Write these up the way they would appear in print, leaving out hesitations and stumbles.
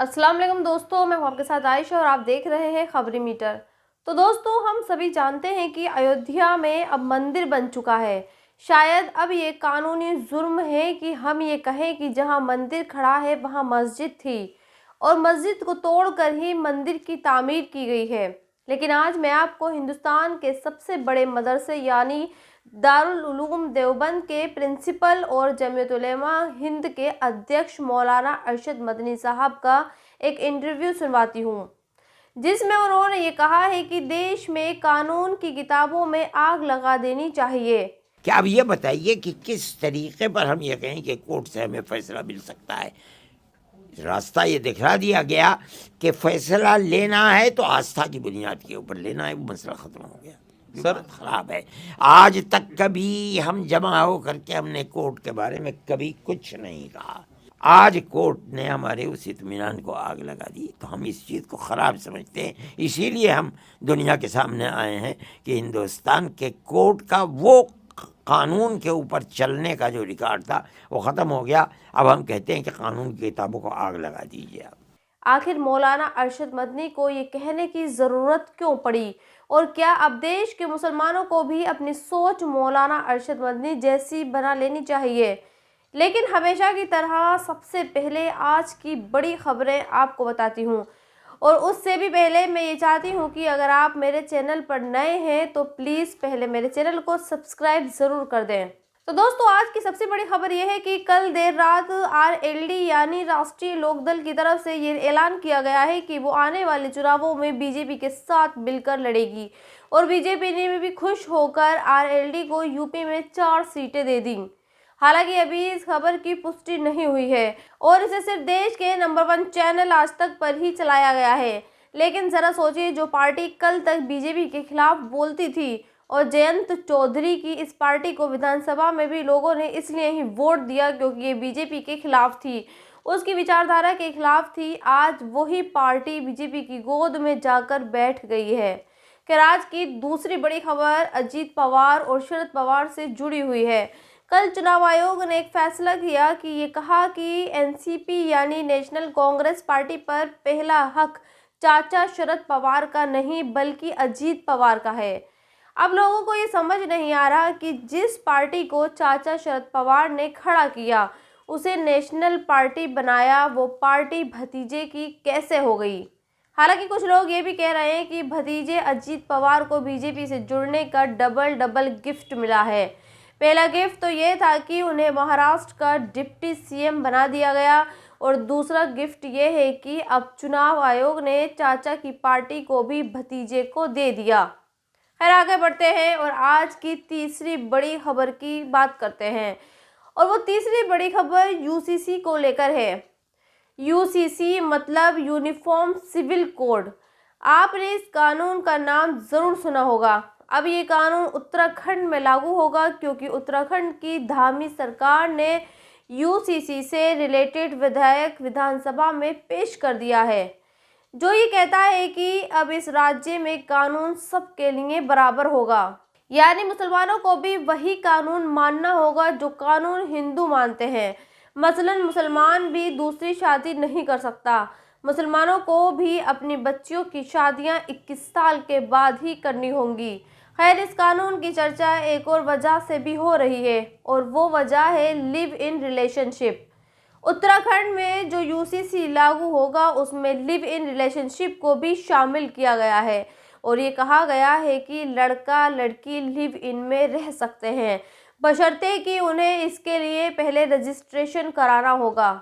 अस्सलाम वालेकुम दोस्तों, मैं हूं आपके साथ आयशा और आप देख रहे हैं खबरी मीटर। तो दोस्तों, हम सभी जानते हैं कि अयोध्या में अब मंदिर बन चुका है। शायद अब ये कानूनी जुर्म है कि हम ये कहें कि जहां मंदिर खड़ा है वहां मस्जिद थी और मस्जिद को तोड़कर ही मंदिर की तामीर की गई है। लेकिन आज मैं आपको हिंदुस्तान के सबसे बड़े मदरसे यानी दारुल उलूम देवबंद के प्रिंसिपल और जमीयत उलेमा हिंद के अध्यक्ष मौलाना अरशद मदनी साहब का एक इंटरव्यू सुनवाती हूँ, जिसमें उन्होंने ये कहा है कि देश में कानून की किताबों में आग लगा देनी चाहिए। क्या अब ये बताइए कि किस तरीके पर हम ये कहें कि कोर्ट से हमें फैसला मिल सकता है। रास्ता ये दिखा दिया गया कि फैसला लेना है तो आस्था की बुनियाद के ऊपर लेना है, वो मसला ख़त्म हो गया। सर ख़राब है। आज तक कभी हम जमा हो करके हमने कोर्ट के बारे में कभी कुछ नहीं कहा। आज कोर्ट ने हमारे उस इत्मीनान को आग लगा दी, तो हम इस चीज़ को ख़राब समझते हैं। इसीलिए हम दुनिया के सामने आए हैं कि हिंदुस्तान के कोर्ट का वो कानून के ऊपर चलने का जो रिकॉर्ड था वो ख़त्म हो गया। अब हम कहते हैं कि कानून की किताबों को आग लगा दीजिए। आप आखिर मौलाना अरशद मदनी को ये कहने की ज़रूरत क्यों पड़ी, और क्या अब देश के मुसलमानों को भी अपनी सोच मौलाना अरशद मदनी जैसी बना लेनी चाहिए? लेकिन हमेशा की तरह सबसे पहले आज की बड़ी खबरें आपको बताती हूँ, और उससे भी पहले मैं ये चाहती हूँ कि अगर आप मेरे चैनल पर नए हैं तो प्लीज़ पहले मेरे चैनल को सब्सक्राइब ज़रूर कर दें। तो दोस्तों, आज की सबसे बड़ी खबर यह है कि कल देर रात आरएलडी यानी राष्ट्रीय लोकदल की तरफ से ये ऐलान किया गया है कि वो आने वाले चुनावों में बीजेपी के साथ मिलकर लड़ेगी, और बीजेपी ने भी खुश होकर आरएलडी को यूपी में 4 सीटें दे दी। हालांकि अभी इस खबर की पुष्टि नहीं हुई है और इसे सिर्फ देश के नंबर 1 चैनल आज तक पर ही चलाया गया है। लेकिन ज़रा सोचिए, जो पार्टी कल तक बीजेपी के खिलाफ बोलती थी और जयंत चौधरी की इस पार्टी को विधानसभा में भी लोगों ने इसलिए ही वोट दिया क्योंकि ये बीजेपी के खिलाफ थी, उसकी विचारधारा के खिलाफ थी, आज वही पार्टी बीजेपी की गोद में जाकर बैठ गई है। खैर, आज की दूसरी बड़ी खबर अजीत पवार और शरद पवार से जुड़ी हुई है। कल चुनाव आयोग ने एक फैसला किया कि ये कहा कि एनसीपी यानी नेशनल कांग्रेस पार्टी पर पहला हक चाचा शरद पवार का नहीं बल्कि अजीत पवार का है। अब लोगों को ये समझ नहीं आ रहा कि जिस पार्टी को चाचा शरद पवार ने खड़ा किया, उसे नेशनल पार्टी बनाया, वो पार्टी भतीजे की कैसे हो गई। हालांकि कुछ लोग ये भी कह रहे हैं कि भतीजे अजीत पवार को बीजेपी से जुड़ने का डबल गिफ्ट मिला है। पहला गिफ्ट तो ये था कि उन्हें महाराष्ट्र का डिप्टी सीएम बना दिया गया, और दूसरा गिफ्ट ये है कि अब चुनाव आयोग ने चाचा की पार्टी को भी भतीजे को दे दिया। खैर, आगे बढ़ते हैं और आज की तीसरी बड़ी खबर की बात करते हैं, और वो तीसरी बड़ी खबर यूसीसी को लेकर है। यूसीसी मतलब यूनिफॉर्म सिविल कोड। आपने इस कानून का नाम ज़रूर सुना होगा। अब ये कानून उत्तराखंड में लागू होगा क्योंकि उत्तराखंड की धामी सरकार ने यूसीसी से रिलेटेड विधेयक विधानसभा में पेश कर दिया है, जो ये कहता है कि अब इस राज्य में कानून सबके लिए बराबर होगा, यानी मुसलमानों को भी वही कानून मानना होगा जो कानून हिंदू मानते हैं। मसलन मुसलमान भी दूसरी शादी नहीं कर सकता। मुसलमानों को भी अपनी बच्चियों की शादियां 21 साल के बाद ही करनी होंगी। खैर, इस कानून की चर्चा एक और वजह से भी हो रही है, और वो वजह है लिव इन रिलेशनशिप। उत्तराखंड में जो यूसीसी लागू होगा उसमें लिव इन रिलेशनशिप को भी शामिल किया गया है, और ये कहा गया है कि लड़का लड़की लिव इन में रह सकते हैं, बशर्ते कि उन्हें इसके लिए पहले रजिस्ट्रेशन कराना होगा।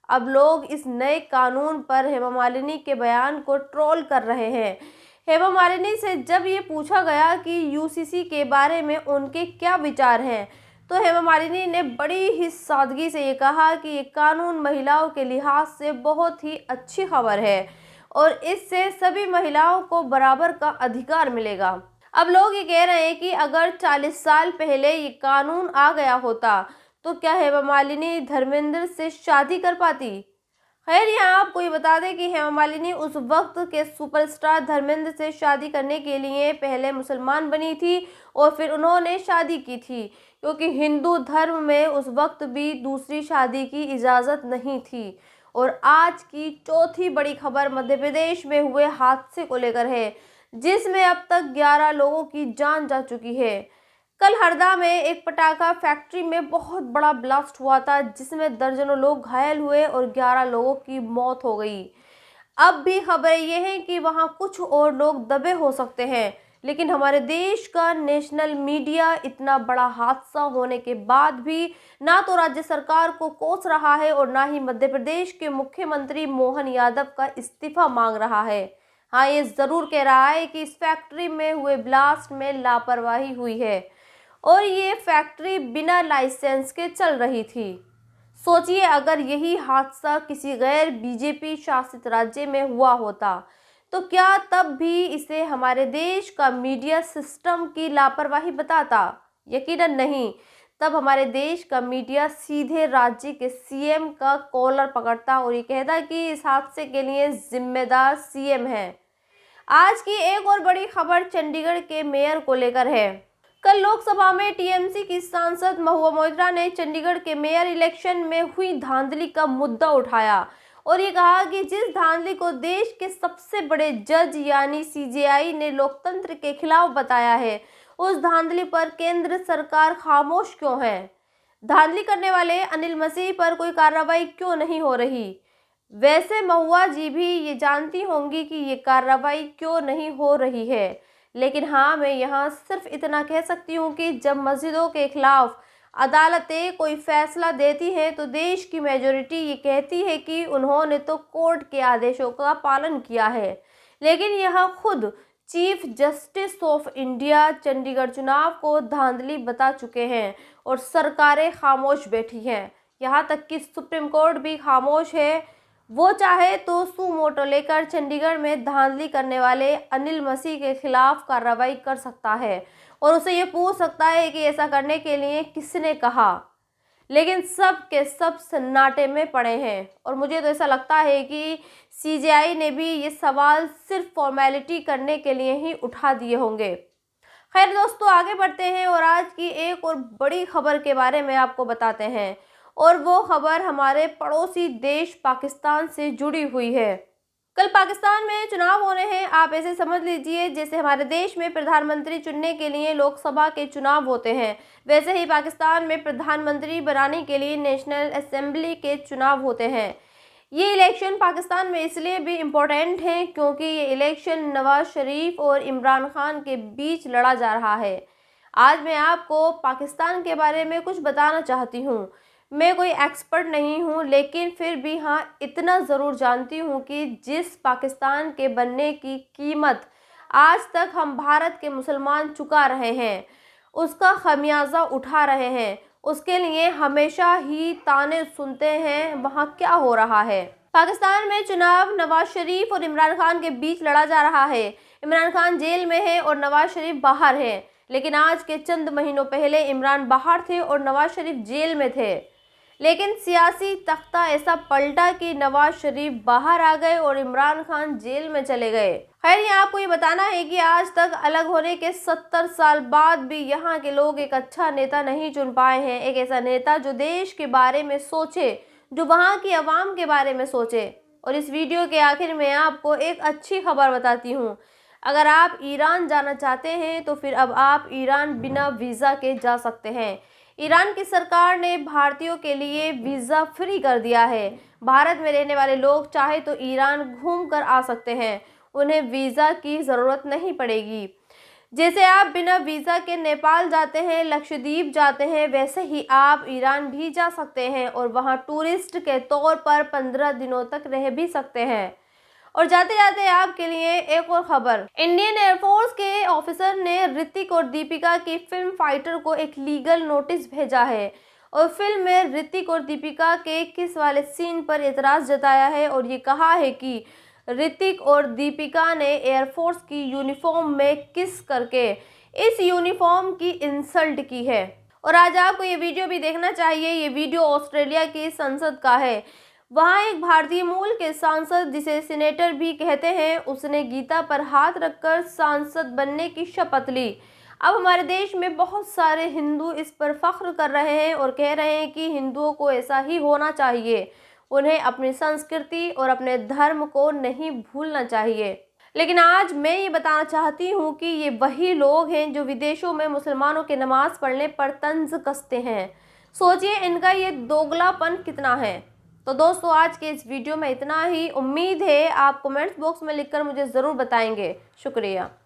अब लोग इस नए कानून पर हेमा मालिनी के बयान को ट्रोल कर रहे हैं। हेमा मालिनी से जब ये पूछा गया कि यूसीसी के बारे में उनके क्या विचार हैं, तो हेमा मालिनी ने बड़ी ही सादगी से ये कहा कि ये कानून महिलाओं के लिहाज से बहुत ही अच्छी खबर है और इससे सभी महिलाओं को बराबर का अधिकार मिलेगा। अब लोग ये कह रहे हैं कि अगर 40 साल पहले ये कानून आ गया होता तो क्या हेमा मालिनी धर्मेंद्र से शादी कर पाती। खैर, यहाँ आपको ये बता दें कि हेमा मालिनी उस वक्त के सुपरस्टार धर्मेंद्र से शादी करने के लिए पहले मुसलमान बनी थी और फिर उन्होंने शादी की थी, क्योंकि हिंदू धर्म में उस वक्त भी दूसरी शादी की इजाज़त नहीं थी। और आज की चौथी बड़ी खबर मध्य प्रदेश में हुए हादसे को लेकर है, जिसमें अब तक 11 लोगों की जान जा चुकी है। कल हरदा में एक पटाखा फैक्ट्री में बहुत बड़ा ब्लास्ट हुआ था, जिसमें दर्जनों लोग घायल हुए और 11 लोगों की मौत हो गई। अब भी खबरें ये हैं कि वहां कुछ और लोग दबे हो सकते हैं, लेकिन हमारे देश का नेशनल मीडिया इतना बड़ा हादसा होने के बाद भी ना तो राज्य सरकार को कोस रहा है और ना ही मध्य प्रदेश के मुख्यमंत्री मोहन यादव का इस्तीफा मांग रहा है। हाँ, ये जरूर कह रहा है कि इस फैक्ट्री में हुए ब्लास्ट में लापरवाही हुई है और ये फैक्ट्री बिना लाइसेंस के चल रही थी। सोचिए, अगर यही हादसा किसी गैर बीजेपी शासित राज्य में हुआ होता तो क्या तब भी इसे हमारे देश का मीडिया सिस्टम की लापरवाही बताता? यकीनन नहीं। तब हमारे देश का मीडिया सीधे राज्य के सीएम का कॉलर पकड़ता और ये कहता कि इस हादसे के लिए जिम्मेदार सीएम है। आज की एक और बड़ी खबर चंडीगढ़ के मेयर को लेकर है। कल लोकसभा में टीएमसी की सांसद महुआ मोइत्रा ने चंडीगढ़ के मेयर इलेक्शन में हुई धांधली का मुद्दा उठाया और ये कहा कि जिस धांधली को देश के सबसे बड़े जज यानी सीजेआई ने लोकतंत्र के खिलाफ बताया है, उस धांधली पर केंद्र सरकार खामोश क्यों है? धांधली करने वाले अनिल मसीह पर कोई कार्रवाई क्यों नहीं हो रही? वैसे महुआ जी भी ये जानती होंगी कि ये कार्रवाई क्यों नहीं हो रही है, लेकिन हाँ, मैं यहाँ सिर्फ इतना कह सकती हूँ कि जब मस्जिदों के खिलाफ अदालतें कोई फैसला देती हैं तो देश की मेजॉरिटी ये कहती है कि उन्होंने तो कोर्ट के आदेशों का पालन किया है, लेकिन यह खुद chief justice of India Chandigarh चुनाव को धांधली बता चुके हैं और सरकारें खामोश बैठी हैं। यहाँ तक कि सुप्रीम कोर्ट भी खामोश है। वो चाहे तो सुमोटो लेकर चंडीगढ़ में धांधली करने वाले अनिल मसीह के खिलाफ कार्रवाई कर सकता है और उसे ये पूछ सकता है कि ऐसा करने के लिए किसने कहा, लेकिन सब के सब सन्नाटे में पड़े हैं। और मुझे तो ऐसा लगता है कि सीजेआई ने भी ये सवाल सिर्फ फॉर्मेलिटी करने के लिए ही उठा दिए होंगे। खैर दोस्तों, आगे बढ़ते हैं और आज की एक और बड़ी खबर के बारे में आपको बताते हैं, और वो खबर हमारे पड़ोसी देश पाकिस्तान से जुड़ी हुई है। कल पाकिस्तान में चुनाव होने हैं। आप ऐसे समझ लीजिए जैसे हमारे देश में प्रधानमंत्री चुनने के लिए लोकसभा के चुनाव होते हैं, वैसे ही पाकिस्तान में प्रधानमंत्री बनाने के लिए नेशनल असेंबली के चुनाव होते हैं। ये इलेक्शन पाकिस्तान में इसलिए भी इम्पोर्टेंट है क्योंकि ये इलेक्शन नवाज शरीफ और इमरान खान के बीच लड़ा जा रहा है। आज मैं आपको पाकिस्तान के बारे में कुछ बताना चाहती हूँ। मैं कोई एक्सपर्ट नहीं हूँ, लेकिन फिर भी हाँ, इतना ज़रूर जानती हूँ कि जिस पाकिस्तान के बनने की कीमत आज तक हम भारत के मुसलमान चुका रहे हैं, उसका खमियाजा उठा रहे हैं, उसके लिए हमेशा ही ताने सुनते हैं वहाँ क्या हो रहा है। पाकिस्तान में चुनाव नवाज शरीफ और इमरान खान के बीच लड़ा जा रहा है। इमरान खान जेल में है और नवाज शरीफ बाहर है, लेकिन आज के चंद महीनों पहले इमरान बाहर थे और नवाज शरीफ जेल में थे। लेकिन सियासी तख्ता ऐसा पलटा कि नवाज शरीफ बाहर आ गए और इमरान खान जेल में चले गए। खैर, ये आपको ये बताना है कि आज तक अलग होने के 70 साल बाद भी यहाँ के लोग एक अच्छा नेता नहीं चुन पाए हैं, एक ऐसा नेता जो देश के बारे में सोचे, जो वहाँ की आवाम के बारे में सोचे। और इस वीडियो के आखिर में आपको एक अच्छी खबर बताती हूँ। अगर आप ईरान जाना चाहते हैं तो फिर अब आप ईरान बिना वीज़ा के जा सकते हैं। ईरान की सरकार ने भारतीयों के लिए वीज़ा फ्री कर दिया है। भारत में रहने वाले लोग चाहे तो ईरान घूम कर आ सकते हैं, उन्हें वीज़ा की ज़रूरत नहीं पड़ेगी। जैसे आप बिना वीज़ा के नेपाल जाते हैं, लक्षद्वीप जाते हैं, वैसे ही आप ईरान भी जा सकते हैं और वहाँ टूरिस्ट के तौर पर 15 दिनों तक रह भी सकते हैं। और जाते जाते आपके लिए एक और खबर। इंडियन एयरफोर्स के ऑफिसर ने ऋतिक और दीपिका की फिल्म फाइटर को एक लीगल नोटिस भेजा है और फिल्म में ऋतिक और दीपिका के किस वाले सीन पर एतराज़ जताया है और ये कहा है कि ऋतिक और दीपिका ने एयरफोर्स की यूनिफॉर्म में किस करके इस यूनिफॉर्म की इंसल्ट की है। और आज आपको ये वीडियो भी देखना चाहिए। ये वीडियो ऑस्ट्रेलिया की संसद का है। वहाँ एक भारतीय मूल के सांसद, जिसे सीनेटर भी कहते हैं, उसने गीता पर हाथ रखकर सांसद बनने की शपथ ली। अब हमारे देश में बहुत सारे हिंदू इस पर फख्र कर रहे हैं और कह रहे हैं कि हिंदुओं को ऐसा ही होना चाहिए। उन्हें अपनी संस्कृति और अपने धर्म को नहीं भूलना चाहिए। लेकिन आज मैं ये बताना चाहती हूँ कि ये वही लोग हैं जो विदेशों में मुसलमानों के नमाज पढ़ने पर तंज कसते हैं। सोचिए इनका ये दोगलापन कितना है। तो दोस्तों, आज के इस वीडियो में इतना ही। उम्मीद है आप कमेंट्स बॉक्स में लिखकर मुझे ज़रूर बताएंगे। शुक्रिया।